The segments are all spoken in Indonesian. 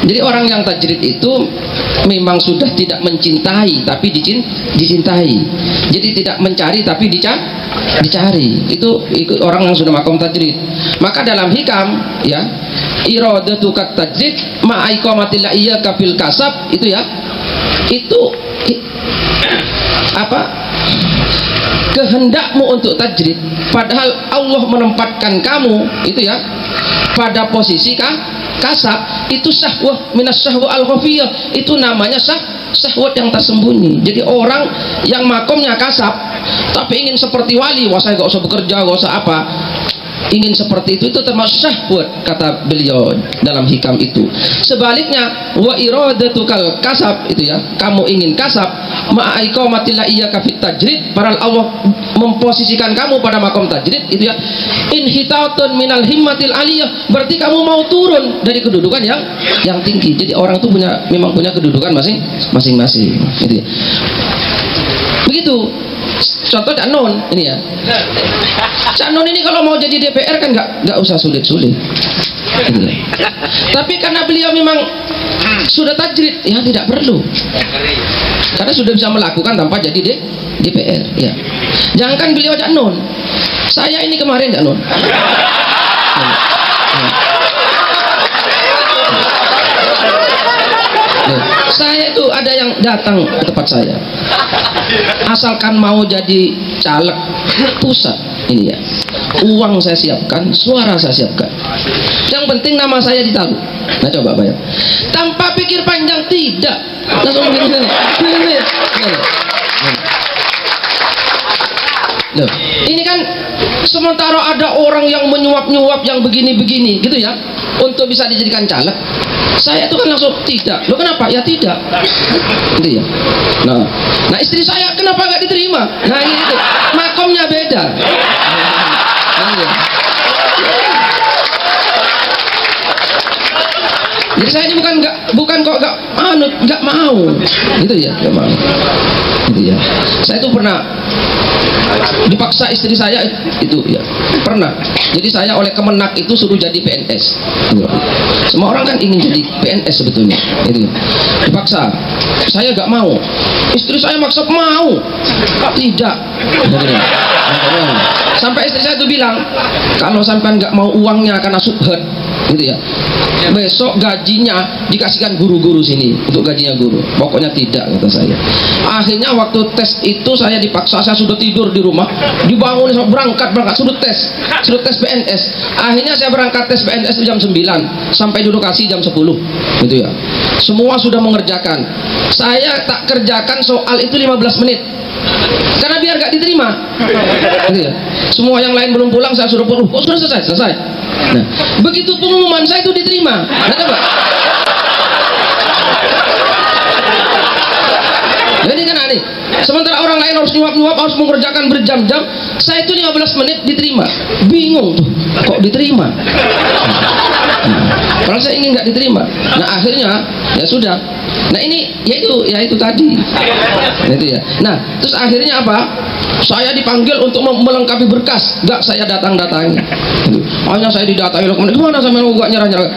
Jadi orang yang tajrid itu memang sudah tidak mencintai tapi dicintai. Jadi tidak mencari tapi dicari. Itu orang yang sudah makom tajrid. Maka dalam hikam ya, iradatu kat tajrid ma'iqamatil iyyaka fil kasab itu ya. Itu apa? Kehendakmu untuk tajrid, padahal Allah menempatkan kamu itu ya pada posisi kasab, itu syahwah minas syahwah al-khafiyah, itu namanya syahwat yang tersembunyi. Jadi orang yang makomnya kasab tapi ingin seperti wali, wah saya gak usah bekerja, gak usah apa, ingin seperti itu termasuk syahwat, kata beliau dalam hikam itu. Sebaliknya wa iradatukal kasab itu ya, kamu ingin kasab ma'iqamatil iyyaka fit tajrid, padahal Allah memposisikan kamu pada makom tajrid itu ya, inhitatun minal himmatil aliyah, berarti kamu mau turun dari kedudukan yang tinggi. Jadi orang itu memang punya kedudukan masing-masing gitu ya. Begitu. Contoh Cak Nun ini ya. Cak Nun ini kalau mau jadi DPR kan nggak usah sulit-sulit. Gitu ya. Tapi karena beliau memang sudah tajrid, ya tidak perlu. Karena sudah bisa melakukan tanpa jadi DPR. Ya. Jangankan beliau Cak Nun, saya ini kemarin Cak Nun. Saya itu ada yang datang ke tempat saya, asalkan mau jadi caleg pusat ini ya, uang saya siapkan, suara saya siapkan, yang penting nama saya ditaruh. Nah coba bayar, tanpa pikir panjang, tidak, langsung begini. Loh, ini kan sementara ada orang yang menyuap-nyuap yang begini-begini gitu ya, untuk bisa dijadikan caleg. Saya itu kan langsung tidak. Loh kenapa? Ya tidak. Gitu ya. Nah istri saya kenapa nggak diterima? Nah ini itu makomnya beda. Jadi saya ini bukan kok nggak mau, gitu ya, nggak mau, gitu ya. Saya itu pernah dipaksa istri saya itu ya, pernah. Jadi saya oleh Kemenak itu suruh jadi PNS. Semua orang kan ingin jadi PNS sebetulnya, itu dipaksa. Saya nggak mau, istri saya maksa mau, tidak. Sampai istri saya itu bilang, kalau sampai nggak mau uangnya karena subhat, gitu ya, besok gajinya dikasihkan guru-guru sini untuk gajinya guru. Pokoknya tidak, kata saya. Akhirnya waktu tes itu saya dipaksa, saya sudah tidur di rumah, dibangun berangkat suruh tes PNS. Akhirnya saya berangkat tes PNS itu jam 9 sampai di lokasi jam 10, gitu ya. Semua sudah mengerjakan, saya tak kerjakan soal itu 15 menit karena biar gak diterima, gitu ya. Semua yang lain belum pulang, saya suruh pulang. Oh sudah selesai. Nah, begitu pengumuman saya itu diterima. Nah, coba. Jadi kan aneh. Sementara orang lain harus nyuap-nyuap, harus mengerjakan berjam-jam, saya itu 15 menit diterima. Bingung tuh, kok diterima? Kalau saya ingin nggak diterima. Nah akhirnya ya sudah. Nah ini ya itu tadi. Itu ya. Nah terus akhirnya apa? Saya dipanggil untuk melengkapi berkas. Nggak saya datang-datangi. Hanya saya didatangi. Gimana saya mau nggak nyerah-nyerah?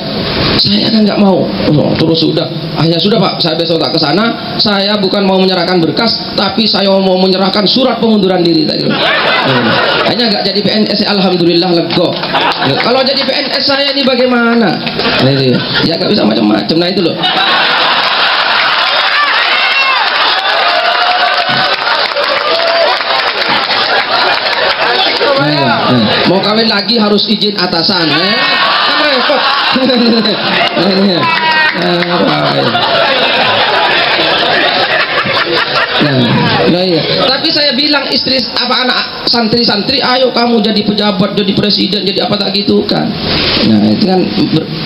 Saya kan nggak mau. Terus sudah. Akhirnya sudah Pak. Saya besok tak ke sana. Saya bukan mau menyerahkan berkas, tapi saya mau menyerahkan surat pengunduran diri tadi. Hanya nggak jadi PNS. Alhamdulillah lego. Kalau jadi PNS saya ini bagaimana? Ya nggak bisa macam-macam. Nah itu loh. Mau kawin lagi harus izin atasan, kan repot. Nah, iya. Tapi saya bilang istri anak santri-santri, ayo kamu jadi pejabat, jadi presiden, jadi apa tak gitu kan. Nah itu kan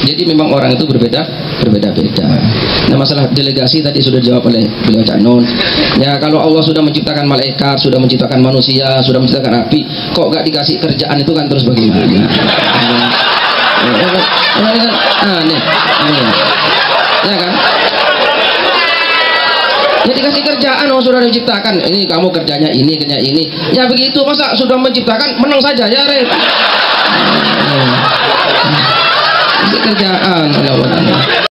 jadi memang orang itu berbeda-beda. Nah masalah delegasi tadi sudah dijawab oleh beliau Cak Nun. Ya kalau Allah sudah menciptakan malaikat, sudah menciptakan manusia, sudah menciptakan api, kok gak dikasih kerjaan itu kan terus bagaimana? Aneh. Ya kan? Ya dikasih kerjaan, oh sudah diciptakan, ini kamu kerjanya ini, ya begitu. Masa sudah menciptakan menang saja ya kerjaan oleh Allah.